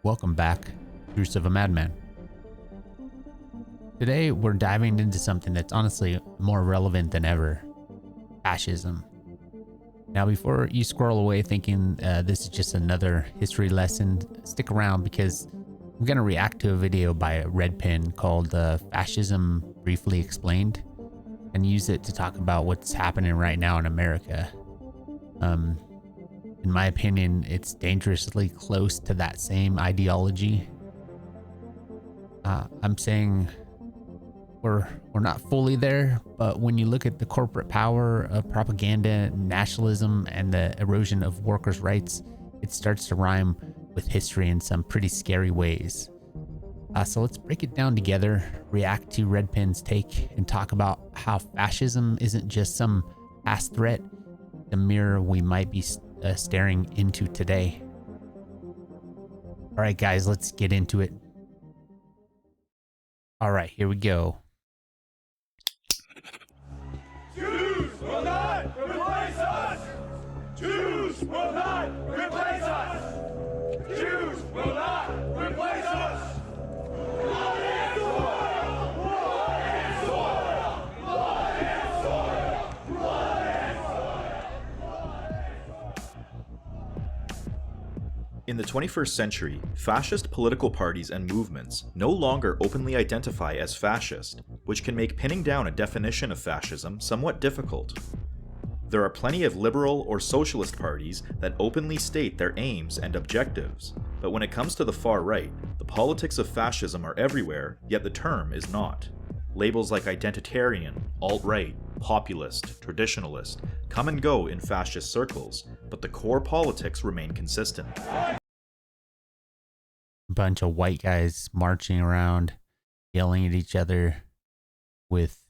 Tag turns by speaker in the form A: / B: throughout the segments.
A: Welcome back, Truths of a Madman. Today we're diving into something that's honestly more relevant than ever: fascism. Now, before you scroll away thinking this is just another history lesson, stick around because I'm going to react to a video by Redpin called Fascism Briefly Explained and use it to talk about what's happening right now in America. In my opinion, it's dangerously close to that same ideology. I'm saying we're not fully there, but when you look at the corporate power of propaganda, nationalism, and the erosion of workers' rights, it starts to rhyme with history in some pretty scary ways. So let's break it down together, react to Redpin's take, and talk about how fascism isn't just some past threat, the mirror we might be staring into today. All right, guys, let's get into it. All right, here we go.
B: Jews will not replace us! Jews will not replace us! Jews will not replace us! Blood and soil! Blood and soil! Blood and soil! Blood and soil!
C: In the 21st century, fascist political parties and movements no longer openly identify as fascist, which can make pinning down a definition of fascism somewhat difficult. There are plenty of liberal or socialist parties that openly state their aims and objectives, but when it comes to the far right, the politics of fascism are everywhere, yet the term is not. Labels like identitarian, alt-right, populist, traditionalist come and go in fascist circles, but the core politics remain consistent.
A: Bunch of white guys marching around, yelling at each other with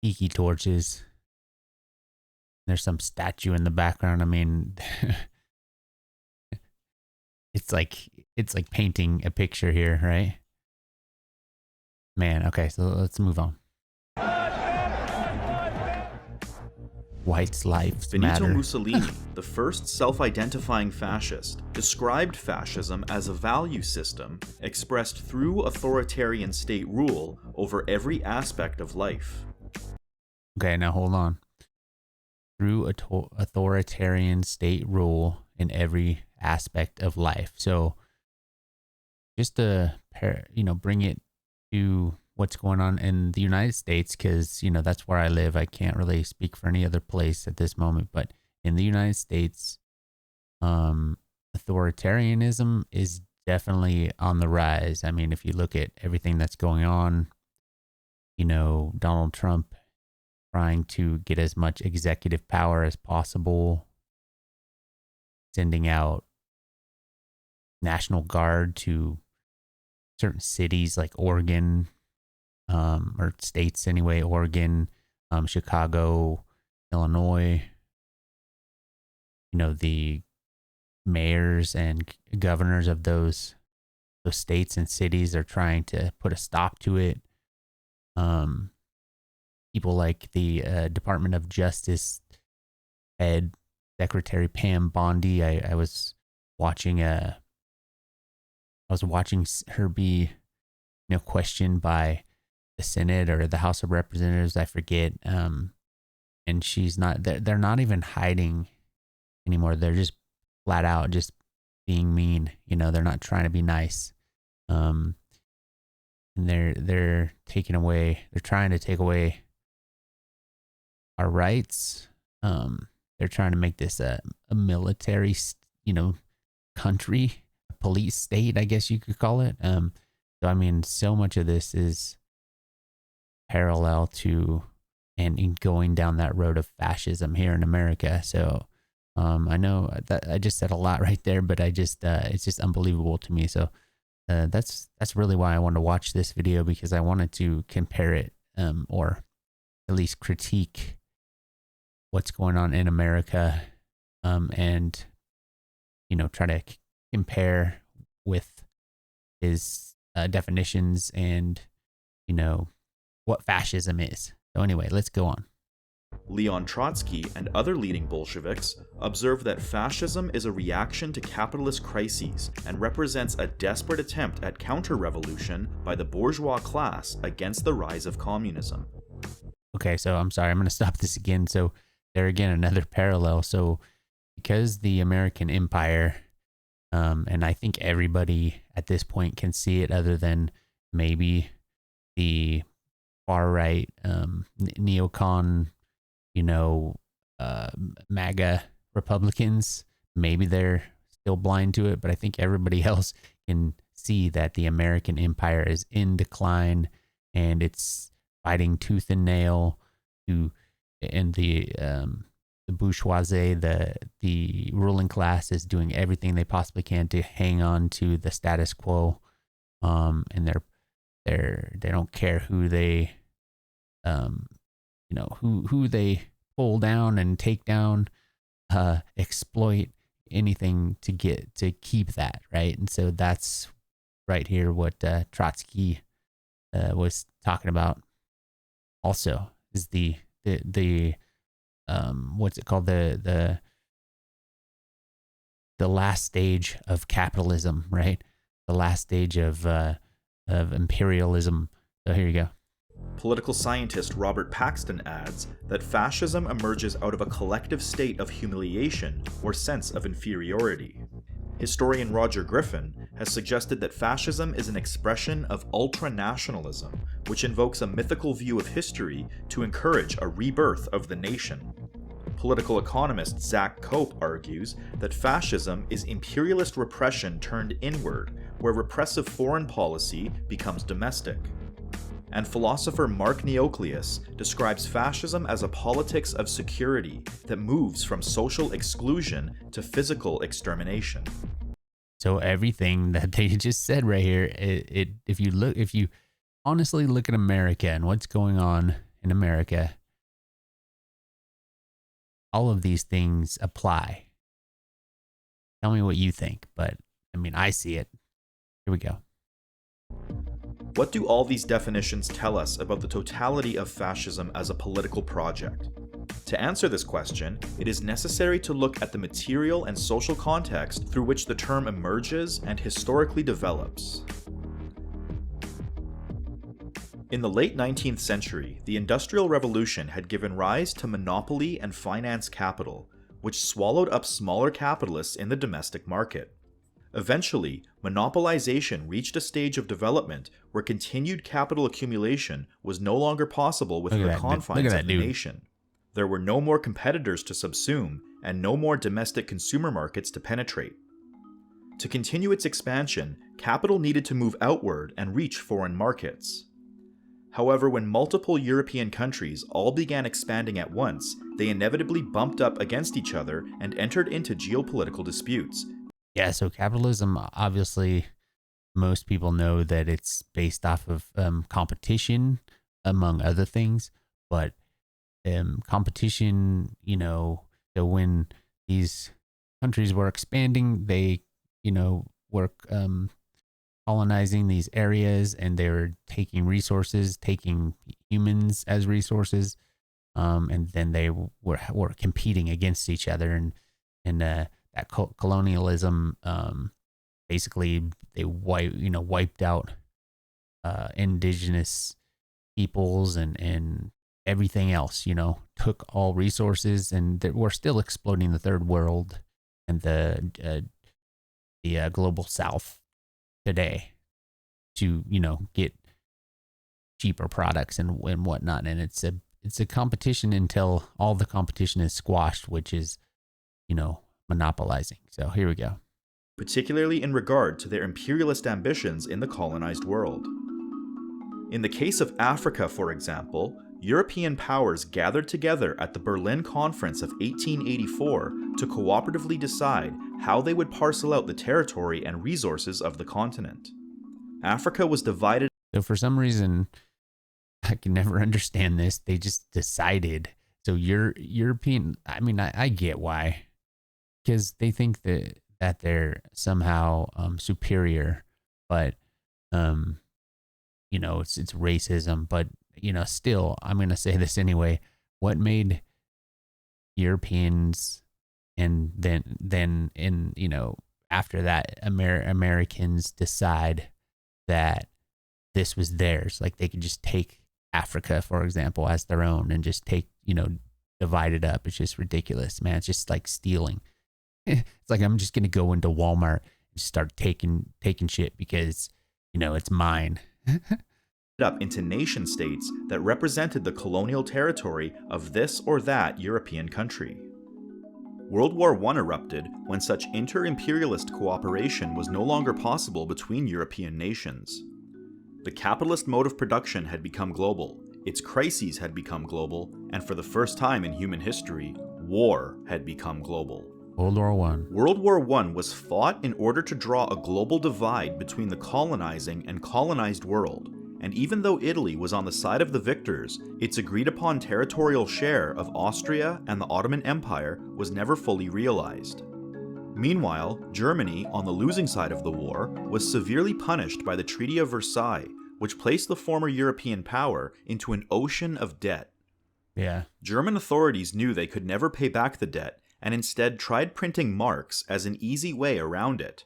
A: tiki torches. There's some statue in the background. I mean, it's like painting a picture here, right? Man, okay, so let's move on. White's lives
C: Benito
A: matter.
C: Mussolini, the first self-identifying fascist, described fascism as a value system expressed through authoritarian state rule over every aspect of life.
A: Okay, now hold on. Through authoritarian state rule in every aspect of life. So just to bring it to what's going on in the United States, because that's where I live. I can't really speak for any other place at this moment, but in the United States, authoritarianism is definitely on the rise. I mean, if you look at everything that's going on, Donald Trump trying to get as much executive power as possible, sending out National Guard to certain cities like Oregon, or states anyway, Oregon, Chicago, Illinois. The mayors and governors of those states and cities are trying to put a stop to it. People like the Department of Justice head Secretary Pam Bondi. I was watching her be questioned by the Senate or the House of Representatives, I forget. And she's not. They're not even hiding anymore. They're just flat out just being mean. They're not trying to be nice. And they're taking away. They're trying to take away our rights. They're trying to make this a military, country, a police state, I guess you could call it. So I mean, so much of this is parallel to and going down that road of fascism here in America. So I know that I just said a lot right there, but it's just unbelievable to me. So that's really why I wanted to watch this video, because I wanted to compare it, or at least critique what's going on in America, and try to compare with his definitions and what fascism is. So anyway, let's go on.
C: Leon Trotsky and other leading Bolsheviks observed that fascism is a reaction to capitalist crises and represents a desperate attempt at counter-revolution by the bourgeois class against the rise of communism.
A: Okay, so I'm sorry, I'm going to stop this again. So there again, another parallel. So because the American empire, and I think everybody at this point can see it other than maybe the far right neocon, MAGA Republicans, maybe they're still blind to it, but I think everybody else can see that the American empire is in decline and it's fighting tooth and nail and the bourgeoisie, the ruling class is doing everything they possibly can to hang on to the status quo, and they don't care who they who they pull down and take down, exploit anything to keep that, right? And so that's right here what Trotsky was talking about also is the what's it called, the last stage of capitalism, right? The last stage of imperialism. So here you go.
C: Political scientist Robert Paxton adds that fascism emerges out of a collective state of humiliation or sense of inferiority. Historian Roger Griffin has suggested that fascism is an expression of ultranationalism, which invokes a mythical view of history to encourage a rebirth of the nation. Political economist Zach Cope argues that fascism is imperialist repression turned inward, where repressive foreign policy becomes domestic. And philosopher Mark Neocleous describes fascism as a politics of security that moves from social exclusion to physical extermination.
A: So everything that they just said right here, if you honestly look at America and what's going on in America, all of these things apply. Tell me what you think, but I mean, I see it. Here we go.
C: What do all these definitions tell us about the totality of fascism as a political project? To answer this question, it is necessary to look at the material and social context through which the term emerges and historically develops. In the late 19th century, the Industrial Revolution had given rise to monopoly and finance capital, which swallowed up smaller capitalists in the domestic market. Eventually, monopolization reached a stage of development where continued capital accumulation was no longer possible within the confines of the nation. There were no more competitors to subsume and no more domestic consumer markets to penetrate. To continue its expansion, capital needed to move outward and reach foreign markets. However, when multiple European countries all began expanding at once, they inevitably bumped up against each other and entered into geopolitical disputes.
A: Yeah, so capitalism, obviously, most people know that it's based off of competition, among other things. But competition, so when these countries were expanding, they, were colonizing these areas, and they were taking resources, taking humans as resources, and then they were competing against each other, and that colonialism, basically they wiped out indigenous peoples and everything else, took all resources, and we're still exploiting the third world and the global south today to, get cheaper products and whatnot. And it's a competition until all the competition is squashed, which is, monopolizing. So here we go.
C: Particularly in regard to their imperialist ambitions in the colonized world. In the case of Africa, for example, European powers gathered together at the Berlin Conference of 1884 to cooperatively decide how they would parcel out the territory and resources of the continent. Africa was divided.
A: So for some reason, I can never understand this. They just decided. So European, I mean, I get why. Because they think that they're somehow superior, but it's racism. But still, I'm gonna say this anyway. what made Europeans and then in, you know, after that, Americans decide that this was theirs. Like they could just take Africa, for example, as their own and just take, you know, divide it up. It's just ridiculous, man. It's just like stealing. It's like, I'm just going to go into Walmart and start taking shit because, you know, it's mine.
C: Up into nation states that represented the colonial territory of this or that European country. World War I erupted when such inter-imperialist cooperation was no longer possible between European nations. The capitalist mode of production had become global, its crises had become global, and for the first time in human history, war had become global.
A: World War I.
C: World War I was fought in order to draw a global divide between the colonizing and colonized world, and even though Italy was on the side of the victors, its agreed-upon territorial share of Austria and the Ottoman Empire was never fully realized. Meanwhile, Germany, on the losing side of the war, was severely punished by the Treaty of Versailles, which placed the former European power into an ocean of debt.
A: Yeah.
C: German authorities knew they could never pay back the debt, and instead tried printing marks as an easy way around it.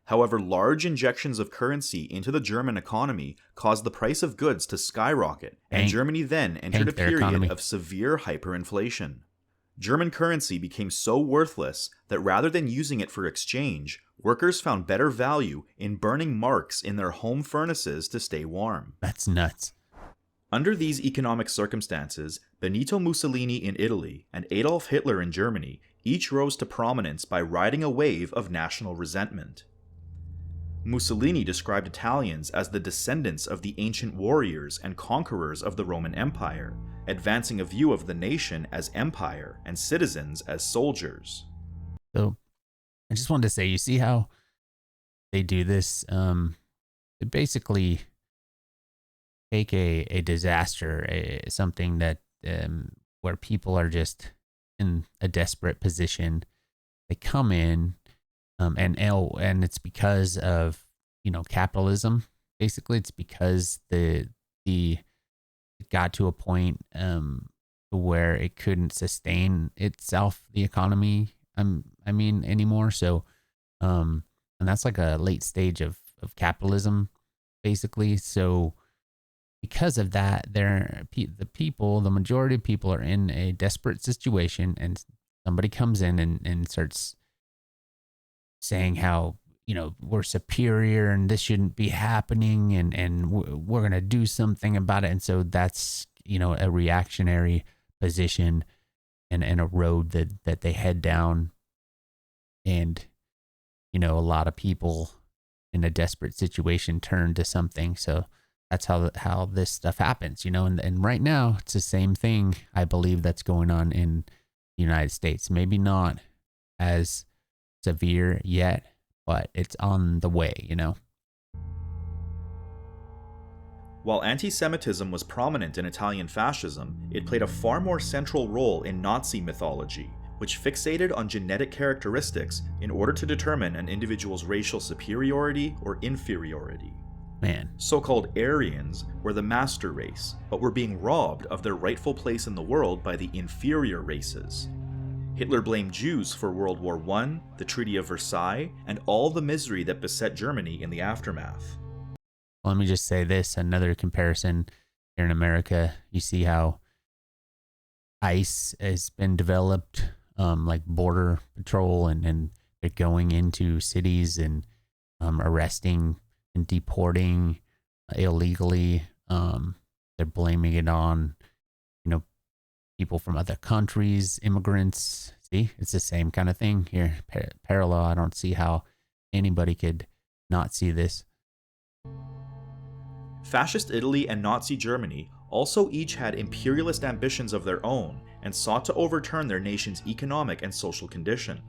C: However, large injections of currency into the German economy caused the price of goods to skyrocket, and Germany then entered a period of severe hyperinflation. German currency became so worthless that rather than using it for exchange, workers found better value in burning marks in their home furnaces to stay warm.
A: That's nuts.
C: Under these economic circumstances, Benito Mussolini in Italy and Adolf Hitler in Germany each rose to prominence by riding a wave of national resentment. Mussolini described Italians as the descendants of the ancient warriors and conquerors of the Roman Empire, advancing a view of the nation as empire and citizens as soldiers.
A: So, I just wanted to say, you see how they do this? They basically take a disaster, something that where people are just in a desperate position. They come in. And it's because of, you know, capitalism. Basically, it's because it got to a point where it couldn't sustain itself, the economy. I mean anymore. So, and that's like a late stage of capitalism, basically. So, because of that, the majority of people are in a desperate situation, and somebody comes in and starts saying how, you know, we're superior and this shouldn't be happening, and we're going to do something about it. And so that's, you know, a reactionary position and a road that they head down. And, you know, a lot of people in a desperate situation turn to something. So that's how this stuff happens, you know, and right now it's the same thing, I believe, that's going on in the United States. Maybe not as severe yet, but it's on the way, you know.
C: While anti-Semitism was prominent in Italian fascism, it played a far more central role in Nazi mythology, which fixated on genetic characteristics in order to determine an individual's racial superiority or inferiority.
A: Man.
C: So-called Aryans were the master race, but were being robbed of their rightful place in the world by the inferior races. Hitler blamed Jews for World War I, the Treaty of Versailles, and all the misery that beset Germany in the aftermath.
A: Let me just say this, another comparison here in America. You see how ICE has been developed, like border patrol, and they're going into cities and arresting and deporting illegally. They're blaming it on, you know, people from other countries, immigrants. See, it's the same kind of thing here. Parallel. I don't see how anybody could not see this.
C: Fascist Italy and Nazi Germany also each had imperialist ambitions of their own and sought to overturn their nation's economic and social condition.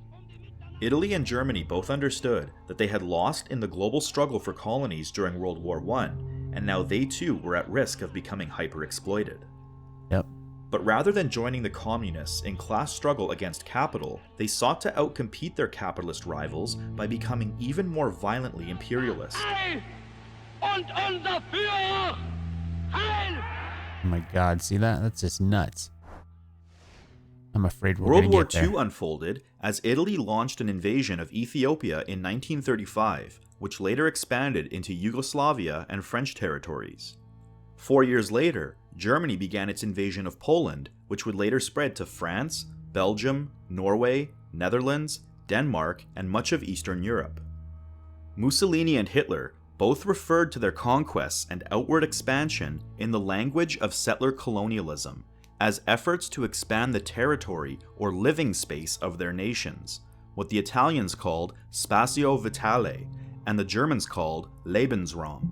C: Italy and Germany both understood that they had lost in the global struggle for colonies during World War I, and now they too were at risk of becoming hyper-exploited.
A: Yep.
C: But rather than joining the communists in class struggle against capital, they sought to outcompete their capitalist rivals by becoming even more violently imperialist.
A: Oh my God, see that? That's just nuts. I'm afraid we're
C: World
A: going to
C: War
A: get there.
C: II unfolded as Italy launched an invasion of Ethiopia in 1935, which later expanded into Yugoslavia and French territories. 4 years later, Germany began its invasion of Poland, which would later spread to France, Belgium, Norway, Netherlands, Denmark, and much of Eastern Europe. Mussolini and Hitler both referred to their conquests and outward expansion in the language of settler colonialism as efforts to expand the territory or living space of their nations, what the Italians called spazio vitale and the Germans called Lebensraum.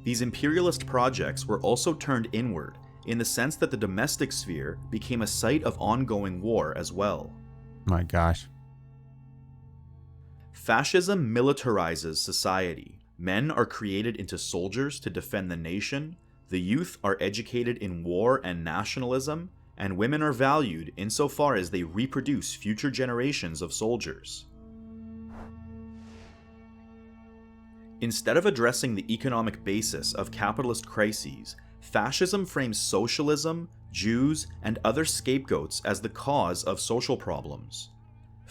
C: These imperialist projects were also turned inward in the sense that the domestic sphere became a site of ongoing war as well.
A: My gosh.
C: Fascism militarizes society. Men are created into soldiers to defend the nation, the youth are educated in war and nationalism, and women are valued insofar as they reproduce future generations of soldiers. Instead of addressing the economic basis of capitalist crises, fascism frames socialism, Jews, and other scapegoats as the cause of social problems.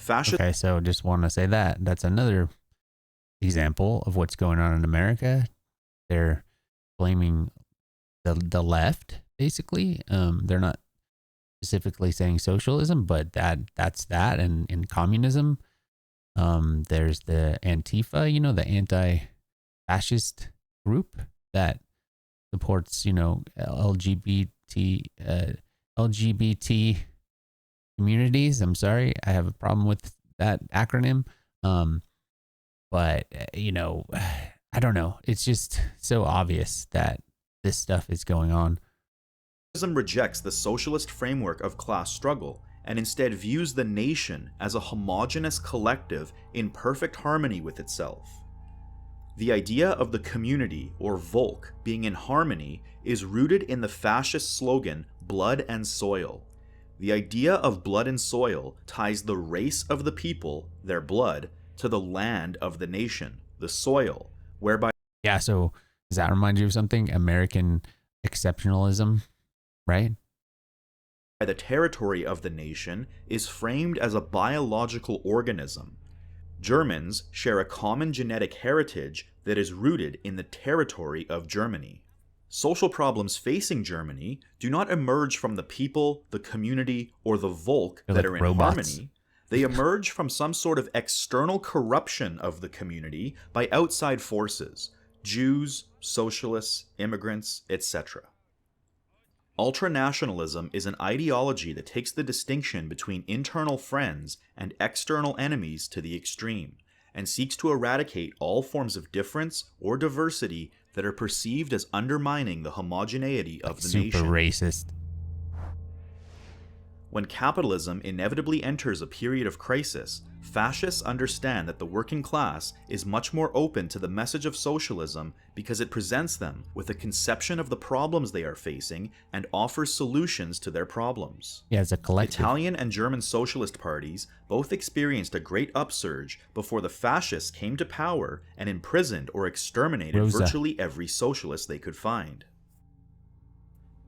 A: Okay, so just want to say that. That's another example of what's going on in America. They're blaming the left, basically. They're not specifically saying socialism, but that's that. And in communism, there's the Antifa, the anti-fascist group that supports, LGBT communities. I'm sorry, I have a problem with that acronym. But I don't know. It's just so obvious that this stuff is going on.
C: Fascism rejects the socialist framework of class struggle and instead views the nation as a homogeneous collective in perfect harmony with itself. The idea of the community, or Volk, being in harmony is rooted in the fascist slogan, blood and soil. The idea of blood and soil ties the race of the people, their blood, to the land of the nation, the soil, whereby...
A: Yeah, so does that remind you of something? American exceptionalism, right?
C: The territory of the nation is framed as a biological organism. Germans share a common genetic heritage that is rooted in the territory of Germany. Social problems facing Germany do not emerge from the people, the community, or the Volk that are in harmony. They emerge from some sort of external corruption of the community by outside forces, Jews, socialists, immigrants, etc. Ultranationalism is an ideology that takes the distinction between internal friends and external enemies to the extreme, and seeks to eradicate all forms of difference or diversity that are perceived as undermining the homogeneity of the nation.
A: Super racist.
C: When capitalism inevitably enters a period of crisis, fascists understand that the working class is much more open to the message of socialism because it presents them with a conception of the problems they are facing and offers solutions to their problems.
A: Yeah, as a collective.
C: Italian and German socialist parties both experienced a great upsurge before the fascists came to power and imprisoned or exterminated virtually every socialist they could find.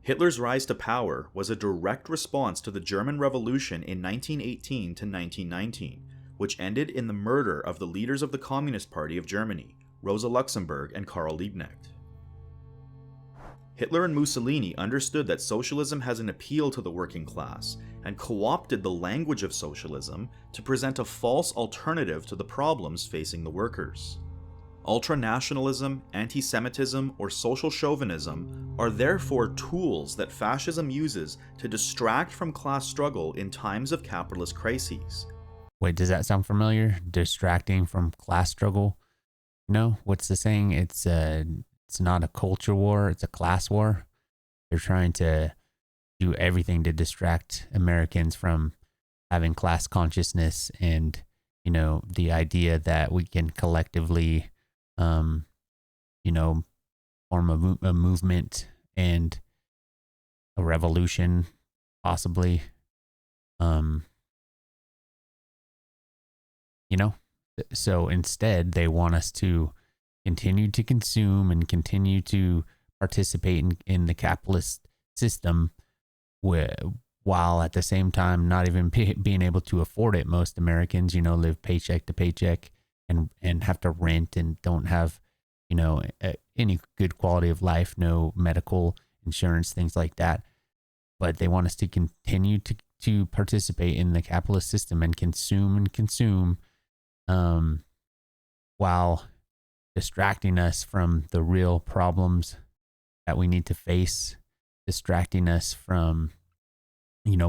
C: Hitler's rise to power was a direct response to the German Revolution in 1918 to 1919, which ended in the murder of the leaders of the Communist Party of Germany, Rosa Luxemburg and Karl Liebknecht. Hitler and Mussolini understood that socialism has an appeal to the working class and co-opted the language of socialism to present a false alternative to the problems facing the workers. Ultranationalism, anti-Semitism, or social chauvinism are therefore tools that fascism uses to distract from class struggle in times of capitalist crises.
A: Wait, does that sound familiar? Distracting from class struggle? No, what's the saying? It's not a culture war, it's a class war. They're trying to do everything to distract Americans from having class consciousness and, the idea that we can collectively form a movement and a revolution, possibly. So instead, they want us to continue to consume and continue to participate in the capitalist system, while at the same time not even being able to afford it. Most Americans, live paycheck to paycheck and have to rent and don't have, any good quality of life, no medical insurance, things like that. But they want us to continue to participate in the capitalist system and consume, while distracting us from the real problems that we need to face, distracting us from,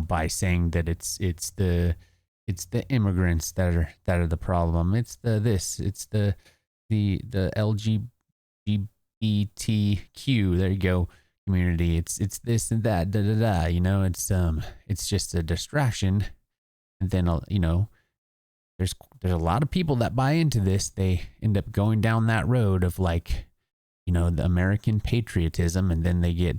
A: by saying that it's the immigrants that are the problem. It's the LGBTQ. There you go. Community. It's this and that. It's just a distraction. And then there's a lot of people that buy into this. They end up going down that road of the American patriotism, and then they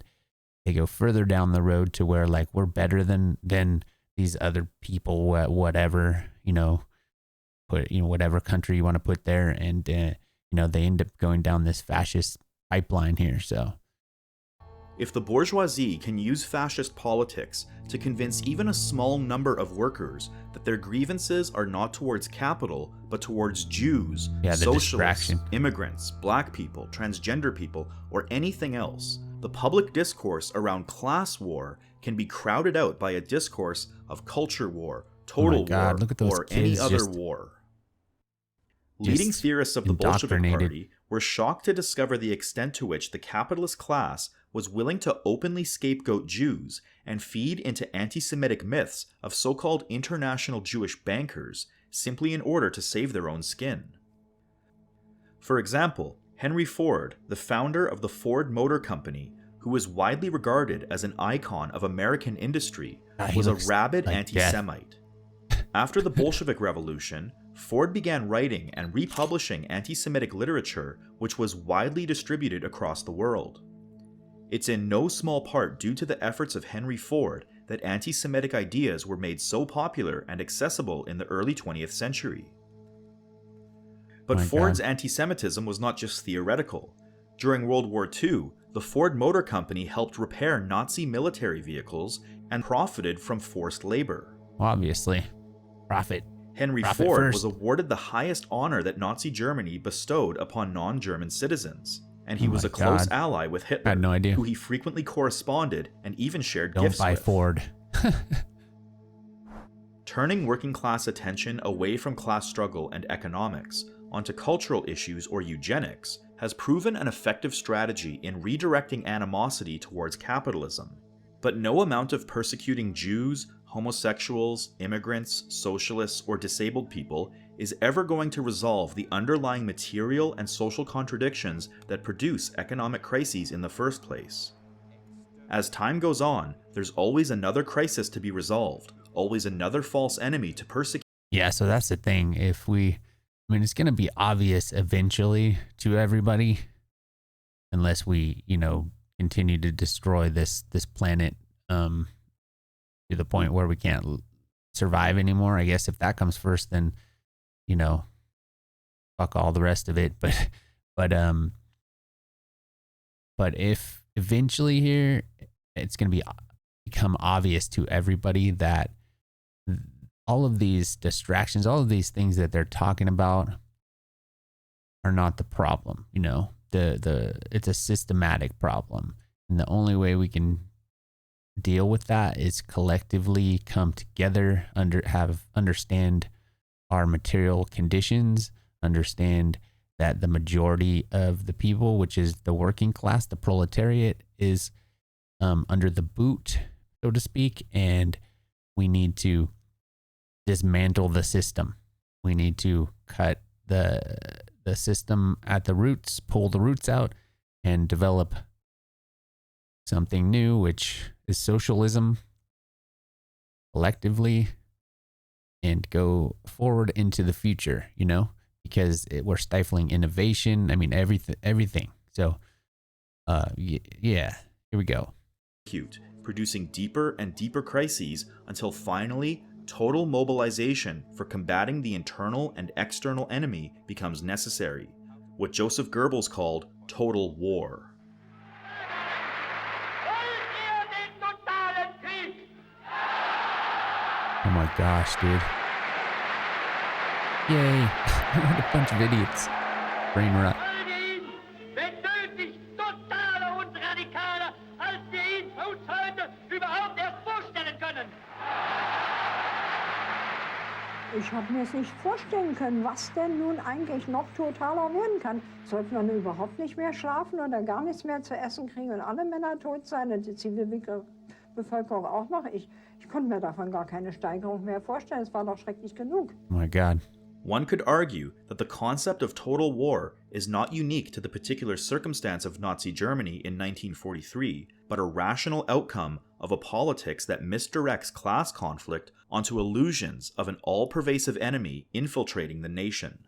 A: go further down the road to where we're better than these other people, whatever, put, whatever country you want to put there. And, they end up going down this fascist pipeline here. So
C: if the bourgeoisie can use fascist politics to convince even a small number of workers that their grievances are not towards capital, but towards Jews, socialists, immigrants, black people, transgender people, or anything else, the public discourse around class war can be crowded out by a discourse of culture war, total war, or any other war. Leading theorists of the Bolshevik Party were shocked to discover the extent to which the capitalist class was willing to openly scapegoat Jews and feed into anti-Semitic myths of so-called international Jewish bankers simply in order to save their own skin. For example, Henry Ford, the founder of the Ford Motor Company, who was widely regarded as an icon of American industry, was a rabid anti-Semite. After the Bolshevik Revolution, Ford began writing and republishing anti-Semitic literature, which was widely distributed across the world. It's in no small part due to the efforts of Henry Ford that anti-Semitic ideas were made so popular and accessible in the early 20th century. But Ford's anti-Semitism was not just theoretical. During World War II, the Ford Motor Company helped repair Nazi military vehicles and profited from forced labor.
A: Obviously, profit.
C: Henry Ford was awarded the highest honor that Nazi Germany bestowed upon non-German citizens, and he was a close ally with Hitler,
A: I had no idea.
C: Who he frequently corresponded and even shared gifts with.
A: Don't buy Ford.
C: Turning working class attention away from class struggle and economics onto cultural issues or eugenics has proven an effective strategy in redirecting animosity towards capitalism. But no amount of persecuting Jews, homosexuals, immigrants, socialists, or disabled people is ever going to resolve the underlying material and social contradictions that produce economic crises in the first place. As time goes on, there's always another crisis to be resolved, always another false enemy to persecute.
A: Yeah, so that's the thing. It's going to be obvious eventually to everybody, unless we, continue to destroy this planet, to the point where we can't survive anymore. I guess if that comes first, then, fuck all the rest of it. But if eventually here, it's going to become obvious to everybody that all of these distractions, all of these things that they're talking about are not the problem. It's a systematic problem. And the only way we can deal with that is collectively come together, understand our material conditions, understand that the majority of the people, which is the working class, the proletariat, is under the boot, so to speak, and we need to dismantle the system. We need to cut the system at the roots, pull the roots out, and develop something new, which is socialism, collectively, and go forward into the future, because we're stifling innovation. I mean, everything. So, yeah, here we go.
C: Producing deeper and deeper crises until finally total mobilization for combating the internal and external enemy becomes necessary, what Joseph Goebbels called total war.
A: Oh my gosh, dude. Yay. What a bunch of idiots. Brain rot.
B: Wenn nötig, totaler und radikaler, als wir ihn uns heute überhaupt erst vorstellen können.
D: Ich habe mir es nicht vorstellen können, was denn nun eigentlich noch totaler werden kann. Sollten wir nun überhaupt nicht mehr schlafen oder gar nichts mehr zu essen kriegen und alle Männer tot sein und die Zivilbevölkerung auch noch? Ich konnte mir davon gar keine Steigerung mehr vorstellen. Es war doch schrecklich genug.
A: Oh my God.
C: One could argue that the concept of total war is not unique to the particular circumstance of Nazi Germany in 1943, but a rational outcome of a politics that misdirects class conflict onto illusions of an all-pervasive enemy infiltrating the nation.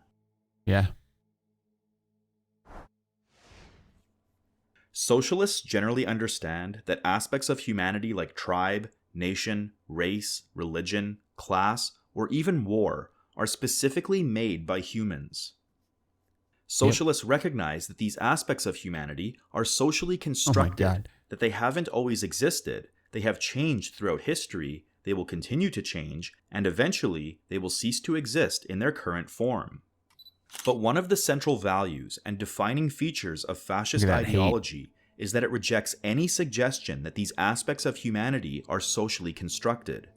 A: Yeah.
C: Socialists generally understand that aspects of humanity like tribe, nation, race, religion, class, or even war are specifically made by humans. Socialists recognize that these aspects of humanity are socially constructed, that they haven't always existed, they have changed throughout history, they will continue to change, and eventually they will cease to exist in their current form. But one of the central values and defining features of fascist ideology is that it rejects any suggestion that these aspects of humanity are socially constructed,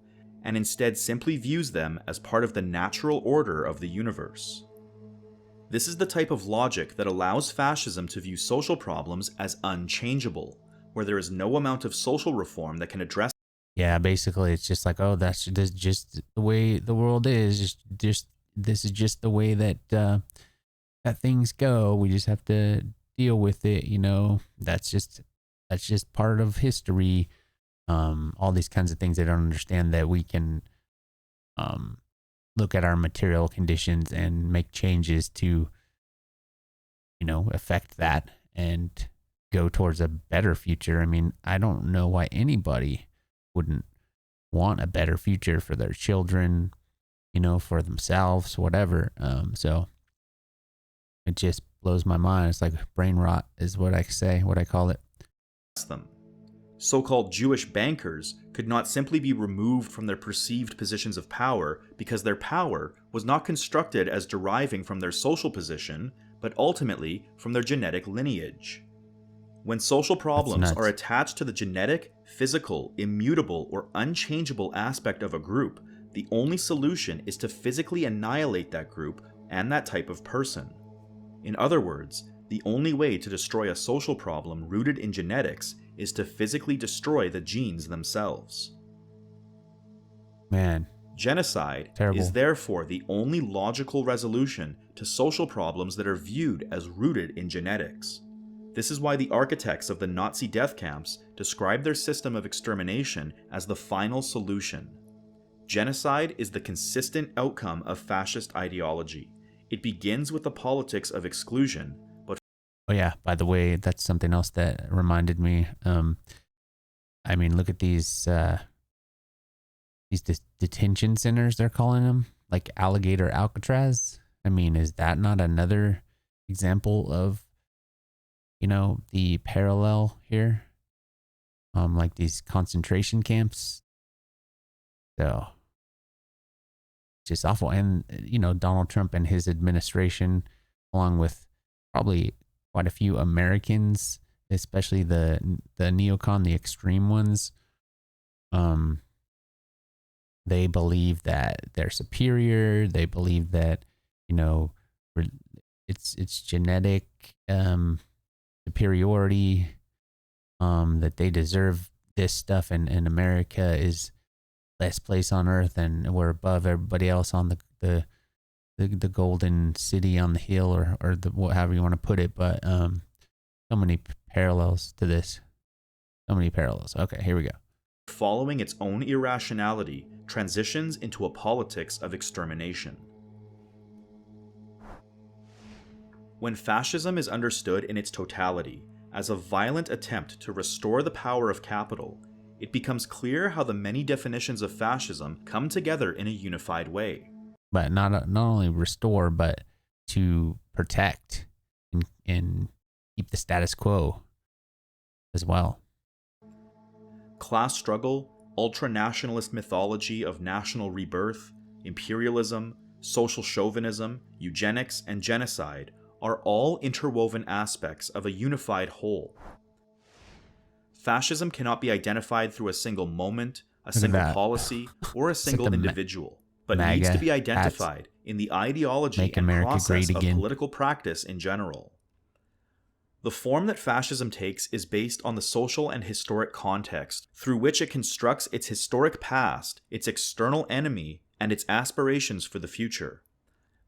C: and instead simply views them as part of the natural order of the universe. This is the type of logic that allows fascism to view social problems as unchangeable, where there is no amount of social reform that can address.
A: Yeah, basically it's just like, oh, that's just the way the world is. Just this is just the way that that things go. We just have to deal with it, you know. That's just part of history. All these kinds of things. They don't understand that we can look at our material conditions and make changes to, you know, affect that and go towards a better future. I mean, I don't know why anybody wouldn't want a better future for their children, you know, for themselves, whatever. So it just blows my mind. It's like brain rot is what I say, what I call it.
C: Them. So-called Jewish bankers could not simply be removed from their perceived positions of power because their power was not constructed as deriving from their social position, but ultimately from their genetic lineage. When social problems are attached to the genetic, physical, immutable, or unchangeable aspect of a group, the only solution is to physically annihilate that group and that type of person. In other words, the only way to destroy a social problem rooted in genetics is to physically destroy the genes themselves.
A: Man.
C: Genocide is therefore the only logical resolution to social problems that are viewed as rooted in genetics. This is why the architects of the Nazi death camps describe their system of extermination as the final solution. Genocide is the consistent outcome of fascist ideology. It begins with the politics of exclusion, but
A: oh yeah, by the way, that's something else that reminded me. I mean, look at these detention centers, they're calling them, like Alligator Alcatraz. I mean, is that not another example of, you know, the parallel here? Like these concentration camps. So just awful. And, you know, Donald Trump and his administration, along with probably quite a few Americans, especially the neocon, the extreme ones, they believe that they're superior. They believe that, you know, it's genetic superiority, that they deserve this stuff, and America is last place on earth, and we're above everybody else on the golden city on the hill, or the however you want to put it. But so many parallels to this. So many parallels. Okay, here we go.
C: Following its own irrationality, transitions into a politics of extermination. When fascism is understood in its totality, as a violent attempt to restore the power of capital, it becomes clear how the many definitions of fascism come together in a unified way.
A: But not only restore, but to protect and keep the status quo as well.
C: Class struggle, ultra-nationalist mythology of national rebirth, imperialism, social chauvinism, eugenics, and genocide are all interwoven aspects of a unified whole. Fascism cannot be identified through a single moment, a single policy, or a single individual, but needs to be identified in the ideology and process of political practice in general. The form that fascism takes is based on the social and historic context through which it constructs its historic past, its external enemy, and its aspirations for the future.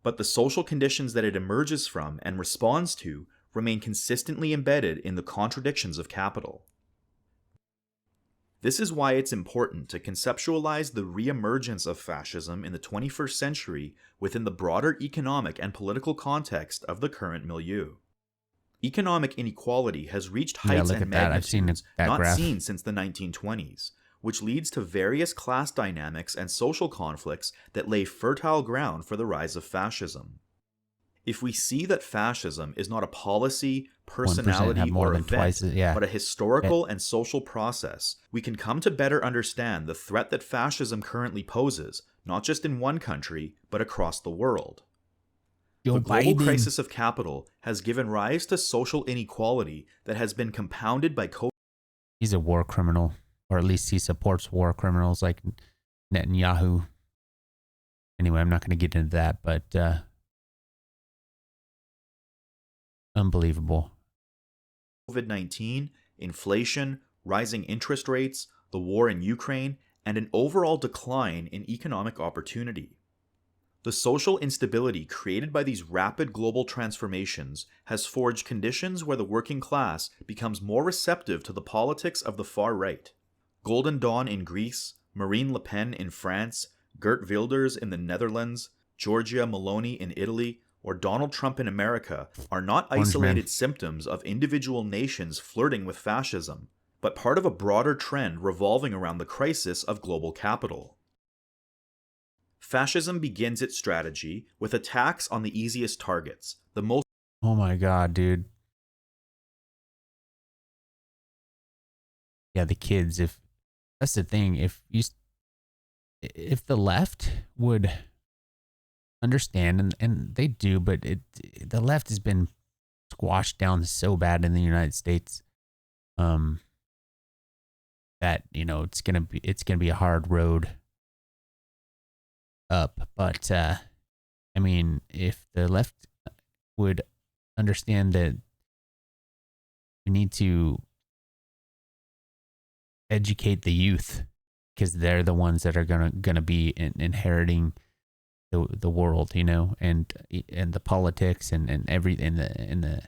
C: But the social conditions that it emerges from and responds to remain consistently embedded in the contradictions of capital. This is why it's important to conceptualize the re-emergence of fascism in the 21st century within the broader economic and political context of the current milieu. Economic inequality has reached heights and magnitudes not seen since the 1920s, which leads to various class dynamics and social conflicts that lay fertile ground for the rise of fascism. If we see that fascism is not a policy, personality, or event, but a historical and social process, we can come to better understand the threat that fascism currently poses, not just in one country, but across the world. The global crisis of capital has given rise to social inequality that has been compounded by
A: He's a war criminal, or at least he supports war criminals like Netanyahu. Anyway, I'm not going to get into that, but unbelievable.
C: COVID-19, inflation, rising interest rates, the war in Ukraine, and an overall decline in economic opportunity. The social instability created by these rapid global transformations has forged conditions where the working class becomes more receptive to the politics of the far right. Golden Dawn in Greece, Marine Le Pen in France, Geert Wilders in the Netherlands, Giorgia Meloni in Italy, or Donald Trump in America are not isolated symptoms of individual nations flirting with fascism, but part of a broader trend revolving around the crisis of global capital. Fascism begins its strategy with attacks on the easiest targets, the most—
A: Oh my God, dude. Yeah, the kids, that's the thing, if the left would understand, and they do, but the left has been squashed down so bad in the United States, that, you know, it's gonna be a hard road up. But I mean, if the left would understand that we need to educate the youth, because they're the ones that are gonna be inheriting the world, you know, and the politics and the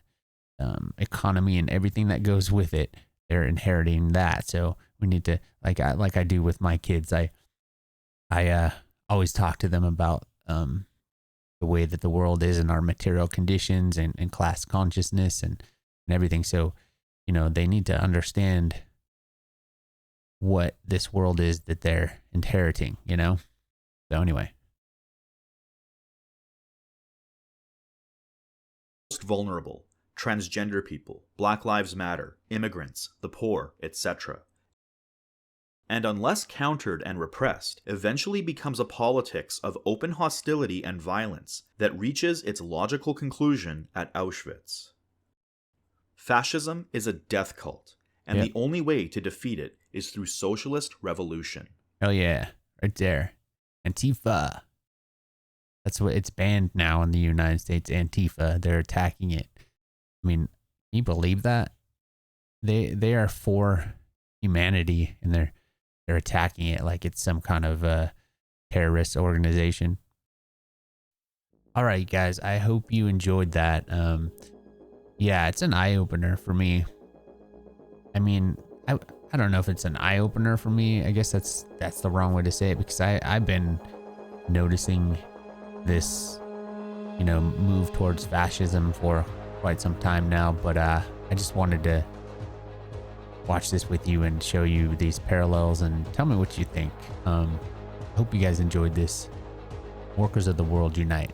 A: economy and everything that goes with it. They're inheriting that, so we need to, like I do with my kids. I always talk to them about the way that the world is and our material conditions and class consciousness and everything. So, you know, they need to understand what this world is that they're inheriting, you know? So anyway.
C: Most vulnerable, transgender people, Black Lives Matter, immigrants, the poor, etc. And unless countered and repressed, eventually becomes a politics of open hostility and violence that reaches its logical conclusion at Auschwitz. Fascism is a death cult, and the only way to defeat it is through socialist revolution.
A: Oh yeah, right there. Antifa. That's what it's banned now in the United States. Antifa. They're attacking it. I mean, can you believe that? They are for humanity, and they're attacking it like it's some kind of terrorist organization. All right, guys. I hope you enjoyed that. Yeah, it's an eye opener for me. I mean, I don't know if it's an eye opener for me. I guess that's the wrong way to say it, because I've been noticing this, you know, move towards fascism for quite some time now, but I just wanted to watch this with you and show you these parallels and tell me what you think. Hope you guys enjoyed this. Workers of the world unite.